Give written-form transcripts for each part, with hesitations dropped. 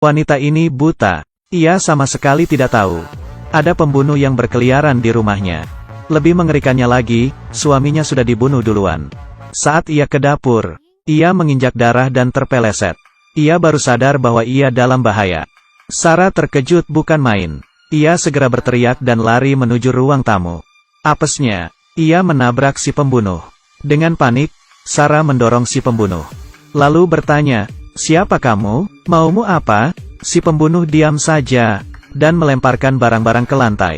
Wanita ini buta. Ia sama sekali tidak tahu ada pembunuh yang berkeliaran di rumahnya. Lebih mengerikannya lagi, suaminya sudah dibunuh duluan. Saat ia ke dapur, ia menginjak darah dan terpeleset. Ia baru sadar bahwa ia dalam bahaya. Sarah terkejut bukan main. Ia segera berteriak dan lari menuju ruang tamu. Apesnya, ia menabrak si pembunuh. Dengan panik, Sarah mendorong si pembunuh. Lalu bertanya, "Siapa kamu? Maumu apa?" Si pembunuh diam saja, dan melemparkan barang-barang ke lantai.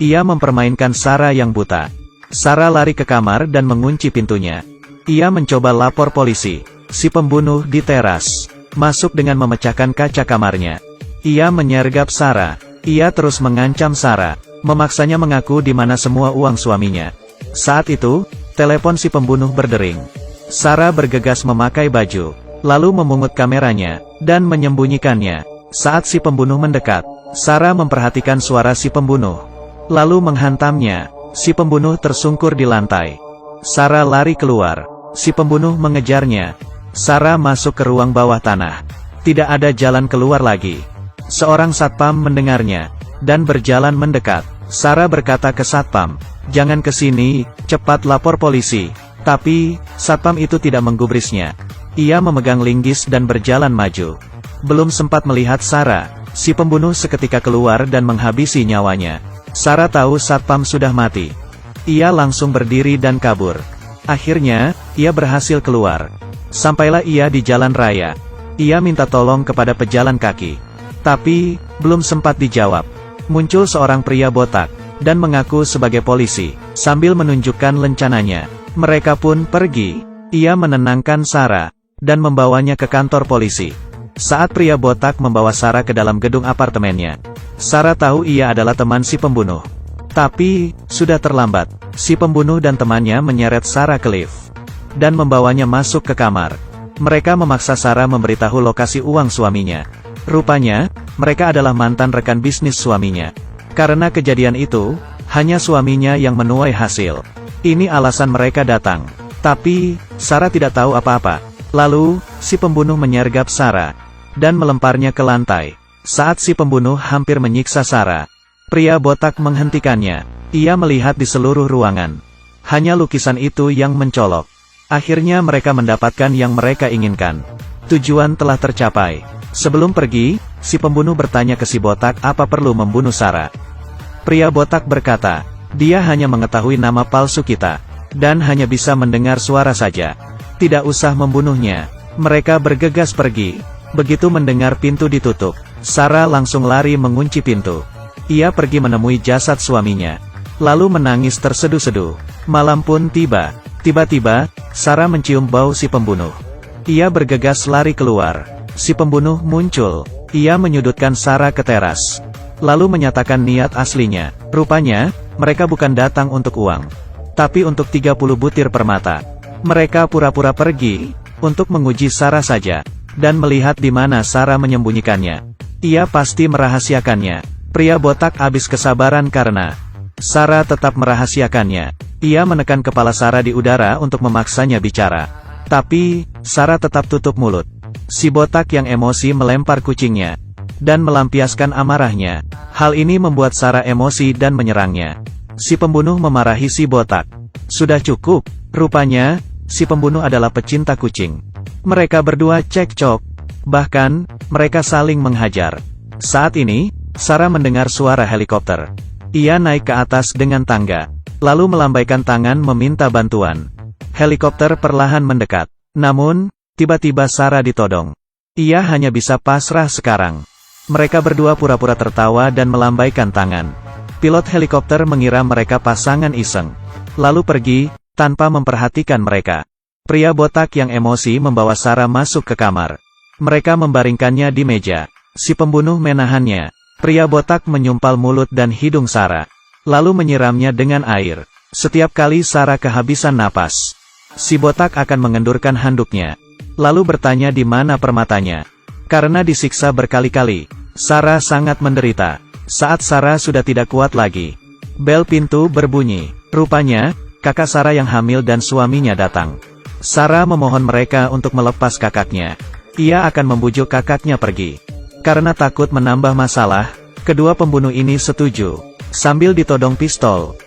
Ia mempermainkan Sarah yang buta. Sarah lari ke kamar dan mengunci pintunya. Ia mencoba lapor polisi. Si pembunuh di teras masuk dengan memecahkan kaca kamarnya. Ia menyergap Sarah. Ia terus mengancam Sarah, memaksanya mengaku di mana semua uang suaminya. Saat itu, telepon si pembunuh berdering. Sarah bergegas memakai baju, lalu memungut kameranya, dan menyembunyikannya. Saat si pembunuh mendekat, Sarah memperhatikan suara si pembunuh, lalu menghantamnya. Si pembunuh tersungkur di lantai. Sarah lari keluar. Si pembunuh mengejarnya. Sarah masuk ke ruang bawah tanah. Tidak ada jalan keluar lagi. Seorang satpam mendengarnya, dan berjalan mendekat. Sarah berkata ke satpam, "Jangan ke sini, cepat lapor polisi." Tapi, satpam itu tidak menggubrisnya. Ia memegang linggis dan berjalan maju. Belum sempat melihat Sarah, si pembunuh seketika keluar dan menghabisi nyawanya. Sarah tahu satpam sudah mati. Ia langsung berdiri dan kabur. Akhirnya, ia berhasil keluar. Sampailah ia di jalan raya. Ia minta tolong kepada pejalan kaki. Tapi, belum sempat dijawab. Muncul seorang pria botak, dan mengaku sebagai polisi, sambil menunjukkan lencananya. Mereka pun pergi. Ia menenangkan Sarah, dan membawanya ke kantor polisi. Saat pria botak membawa Sarah ke dalam gedung apartemennya, Sarah tahu ia adalah teman si pembunuh. Tapi, sudah terlambat. Si pembunuh dan temannya menyeret Sarah ke lift, dan membawanya masuk ke kamar. Mereka memaksa Sarah memberitahu lokasi uang suaminya. Rupanya, mereka adalah mantan rekan bisnis suaminya. Karena kejadian itu, hanya suaminya yang menuai hasil. Ini alasan mereka datang. Tapi, Sarah tidak tahu apa-apa. Lalu, si pembunuh menyergap Sarah, dan melemparnya ke lantai. Saat si pembunuh hampir menyiksa Sarah, pria botak menghentikannya. Ia melihat di seluruh ruangan. Hanya lukisan itu yang mencolok. Akhirnya mereka mendapatkan yang mereka inginkan. Tujuan telah tercapai. Sebelum pergi, si pembunuh bertanya ke si botak apa perlu membunuh Sarah. Pria botak berkata, "Dia hanya mengetahui nama palsu kita, dan hanya bisa mendengar suara saja. Tidak usah membunuhnya." Mereka bergegas pergi. Begitu mendengar pintu ditutup, Sarah langsung lari mengunci pintu. Ia pergi menemui jasad suaminya, lalu menangis terseduh-seduh. Malam pun tiba. Tiba-tiba, Sarah mencium bau si pembunuh. Ia bergegas lari keluar. Si pembunuh muncul. Ia menyudutkan Sarah ke teras, lalu menyatakan niat aslinya. Rupanya, mereka bukan datang untuk uang, tapi untuk 30 butir permata. Mereka pura-pura pergi, untuk menguji Sarah saja, dan melihat di mana Sarah menyembunyikannya. Ia pasti merahasiakannya. Pria botak habis kesabaran karena Sarah tetap merahasiakannya. Ia menekan kepala Sarah di udara untuk memaksanya bicara. Tapi, Sarah tetap tutup mulut. Si botak yang emosi melempar kucingnya, dan melampiaskan amarahnya. Hal ini membuat Sarah emosi dan menyerangnya. Si pembunuh memarahi si botak. Sudah cukup. Rupanya, si pembunuh adalah pecinta kucing. Mereka berdua cekcok. Bahkan, mereka saling menghajar. Saat ini, Sarah mendengar suara helikopter. Ia naik ke atas dengan tangga, lalu melambaikan tangan meminta bantuan. Helikopter perlahan mendekat. Namun, tiba-tiba Sarah ditodong. Ia hanya bisa pasrah sekarang. Mereka berdua pura-pura tertawa dan melambaikan tangan. Pilot helikopter mengira mereka pasangan iseng, lalu pergi, tanpa memperhatikan mereka. Pria botak yang emosi membawa Sarah masuk ke kamar. Mereka membaringkannya di meja. Si pembunuh menahannya. Pria botak menyumpal mulut dan hidung Sarah, lalu menyiramnya dengan air. Setiap kali Sarah kehabisan napas, si botak akan mengendurkan handuknya, lalu bertanya di mana permatanya. Karena disiksa berkali-kali, Sarah sangat menderita. Saat Sarah sudah tidak kuat lagi, bel pintu berbunyi. Rupanya, kakak Sarah yang hamil dan suaminya datang. Sarah memohon mereka untuk melepas kakaknya. Ia akan membujuk kakaknya pergi. Karena takut menambah masalah, kedua pembunuh ini setuju. Sambil ditodong pistol,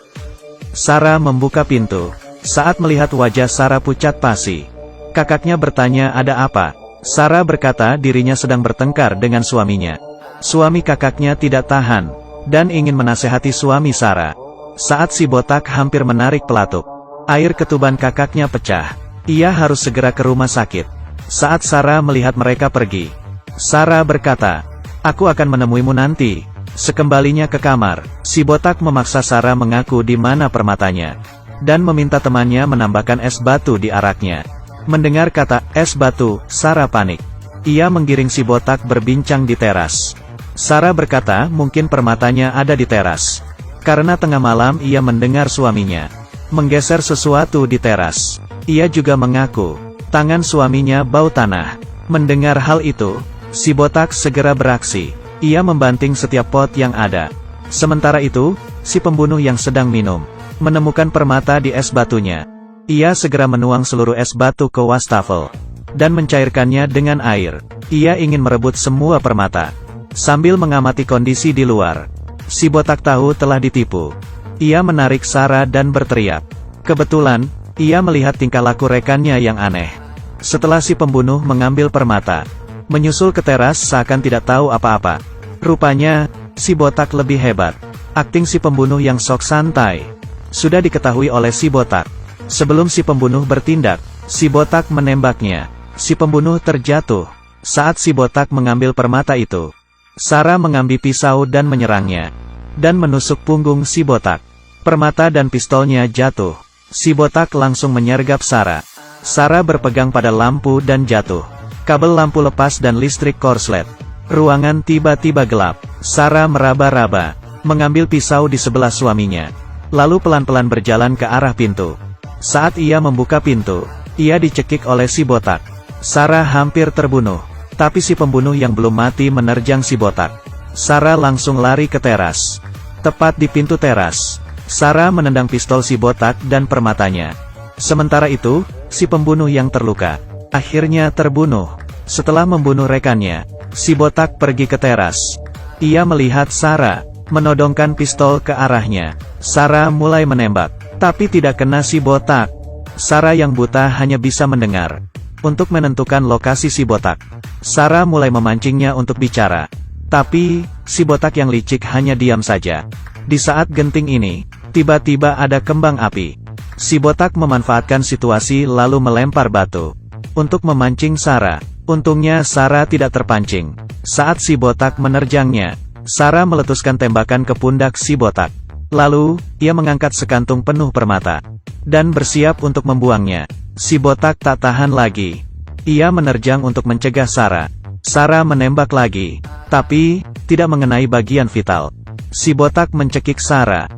Sarah membuka pintu. Saat melihat wajah Sarah pucat pasi, kakaknya bertanya ada apa. Sarah berkata dirinya sedang bertengkar dengan suaminya. Suami kakaknya tidak tahan, dan ingin menasehati suami Sarah. Saat si botak hampir menarik pelatuk, air ketuban kakaknya pecah. Ia harus segera ke rumah sakit. Saat Sarah melihat mereka pergi, Sarah berkata, "Aku akan menemuimu nanti." Sekembalinya ke kamar, si botak memaksa Sarah mengaku di mana permatanya, dan meminta temannya menambahkan es batu di araknya. Mendengar kata es batu, Sarah panik. Ia menggiring si botak berbincang di teras. Sarah berkata mungkin permatanya ada di teras. Karena tengah malam ia mendengar suaminya menggeser sesuatu di teras. Ia juga mengaku tangan suaminya bau tanah. Mendengar hal itu, si botak segera beraksi. Ia membanting setiap pot yang ada. Sementara itu, si pembunuh yang sedang minum menemukan permata di es batunya. Ia segera menuang seluruh es batu ke wastafel dan mencairkannya dengan air. Ia ingin merebut semua permata. Sambil mengamati kondisi di luar, si botak tahu telah ditipu. Ia menarik Sarah dan berteriak. Kebetulan, ia melihat tingkah laku rekannya yang aneh. Setelah si pembunuh mengambil permata, menyusul ke teras seakan tidak tahu apa-apa. Rupanya, si botak lebih hebat. Akting si pembunuh yang sok santai sudah diketahui oleh si botak. Sebelum si pembunuh bertindak, si botak menembaknya. Si pembunuh terjatuh. Saat si botak mengambil permata itu, Sarah mengambil pisau dan menyerangnya, dan menusuk punggung si botak. Permata dan pistolnya jatuh. Si botak langsung menyergap Sarah. Sarah berpegang pada lampu dan jatuh. Kabel lampu lepas dan listrik korslet. Ruangan tiba-tiba gelap. Sarah meraba-raba, mengambil pisau di sebelah suaminya, lalu pelan-pelan berjalan ke arah pintu. Saat ia membuka pintu, ia dicekik oleh si botak. Sarah hampir terbunuh, tapi si pembunuh yang belum mati menerjang si botak. Sarah langsung lari ke teras. Tepat di pintu teras, Sarah menendang pistol si botak dan permatanya. Sementara itu, si pembunuh yang terluka akhirnya terbunuh. Setelah membunuh rekannya, si botak pergi ke teras. Ia melihat Sarah menodongkan pistol ke arahnya. Sarah mulai menembak, tapi tidak kena si botak. Sarah yang buta hanya bisa mendengar. Untuk menentukan lokasi si botak, Sarah mulai memancingnya untuk bicara. Tapi, si botak yang licik hanya diam saja. Di saat genting ini, tiba-tiba ada kembang api. Si botak memanfaatkan situasi lalu melempar batu untuk memancing Sarah. Untungnya Sarah tidak terpancing. Saat si botak menerjangnya, Sarah meletuskan tembakan ke pundak si botak. Lalu, ia mengangkat sekantung penuh permata dan bersiap untuk membuangnya. Si botak tak tahan lagi. Ia menerjang untuk mencegah Sarah. Sarah menembak lagi, tapi tidak mengenai bagian vital. Si botak mencekik Sarah.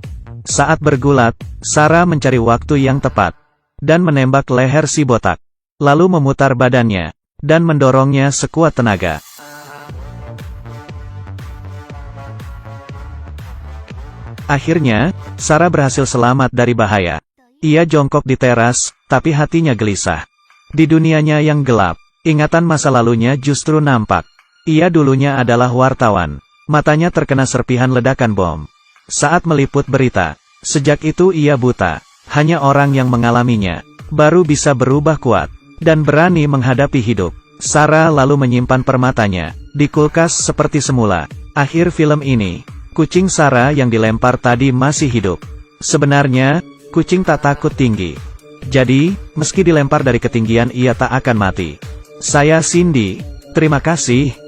Saat bergulat, Sarah mencari waktu yang tepat dan menembak leher si botak, lalu memutar badannya dan mendorongnya sekuat tenaga. Akhirnya, Sarah berhasil selamat dari bahaya. Ia jongkok di teras, tapi hatinya gelisah. Di dunianya yang gelap, ingatan masa lalunya justru nampak. Ia dulunya adalah wartawan. Matanya terkena serpihan ledakan bom saat meliput berita. Sejak itu ia buta. Hanya orang yang mengalaminya baru bisa berubah kuat dan berani menghadapi hidup. Sarah lalu menyimpan permatanya di kulkas seperti semula. Akhir film ini, kucing Sarah yang dilempar tadi masih hidup. Sebenarnya, kucing tak takut tinggi. Jadi, meski dilempar dari ketinggian ia tak akan mati. Saya Cindy, terima kasih.